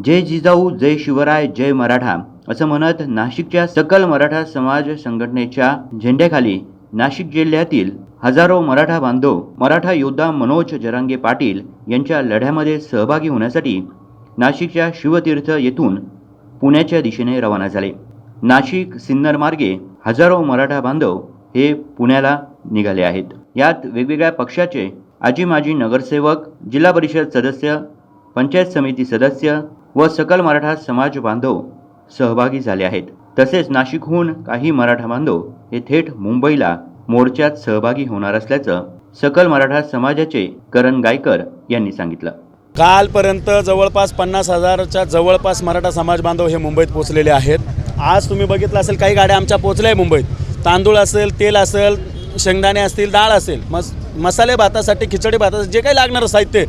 जय जिजाऊ, जय शिवराय, जय मराठा असं म्हणत नाशिकच्या सकल मराठा समाज संघटनेच्या झेंड्याखाली नाशिक जिल्ह्यातील हजारो मराठा बांधव मराठा योद्धा मनोज जरांगे पाटील यांच्या लढ्यामध्ये सहभागी होण्यासाठी नाशिकच्या शिवतीर्थ येथून पुण्याच्या दिशेने रवाना झाले। नाशिक सिन्नर मार्गे हजारो मराठा बांधव हे पुण्याला निघाले आहेत। यात वेगवेगळ्या पक्षाचे आजी माजी नगरसेवक, जिल्हा परिषद सदस्य, पंचायत समिती सदस्य व सकल मराठा समाज बांधव सहभागी झाले आहेत। तसेच नाशिकहून काही मराठा बांधव हे थेट मुंबईला मोर्चात सहभागी होणार असल्याचं सकल मराठा समाजाचे करण गायकर यांनी सांगितलं। कालपर्यंत जवळपास 50,000च्या जवळपास मराठा समाज बांधव हे मुंबईत पोहोचलेले आहेत। आज तुम्ही बघितलं असेल काही गाड्या आमच्या पोहोचल्या आहे मुंबईत। तांदूळ असेल, तेल असेल, शेंगदाणे असतील, डाळ असेल, मसाले भातासाठी, खिचडी भातासाठी जे काही लागणारं साहित्य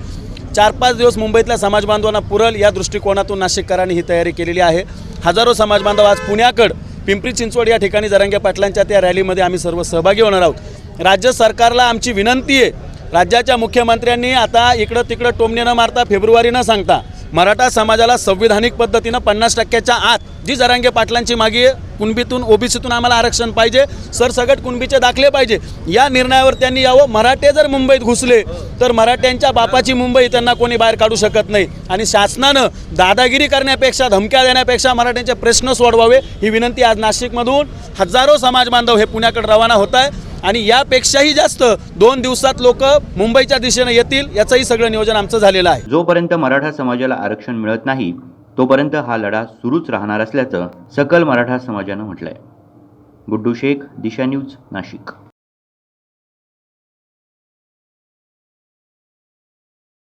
4-5 दिवस मुंबईतल्या समाज बांधवांना पुरल या दृष्टिकोनातून नाशिककरांनी ही तयारी केलेली आहे। हजारो समाज बांधव आज पुण्याकडे पिंपरी चिंचवड या ठिकाणी जरांगे पाटलांच्या त्या रॅलीमध्ये आम्ही सर्व सहभागी होणार आहोत। राज्य सरकारला आमची विनंती आहे, राज्याच्या मुख्यमंत्र्यांनी आता इकडं तिकडं टोमणे न मारता, फेब्रुवारी न सांगता मराठा समाजाला संविधानिक पद्धतीनं 50%च्या आत जी जरांगे पाटलांची मागी आहे, कुणबीतून ओबीसीतून आम्हाला आरक्षण पाहिजे, सरसगट कुणबीचे दाखले पाहिजे, या निर्णयावर त्यांनी यावं। मराठे जर मुंबईत घुसले तर मराठ्यांच्या बापाची मुंबई त्यांना कोणी बाहेर काढू शकत नाही आणि शासनानं दादागिरी करण्यापेक्षा, धमक्या देण्यापेक्षा मराठ्यांचे प्रश्न सोडवावे ही विनंती आज नाशिकमधून हजारो समाज बांधव हे पुण्याकडे रवाना होत आहे आणि यापेक्षाही जास्त 2 दिवसात लोक मुंबईच्या दिशेने येतील याचंही सगळं नियोजन आमचं झालेलं आहे। जोपर्यंत मराठा समाजाला आरक्षण मिळत नाही तोपर्यंत हा लढा सुरूच राहणार असल्याचं सकल मराठा समाजानं म्हटलंय। गुड्डू शेख, दिशा न्यूज, नाशिक।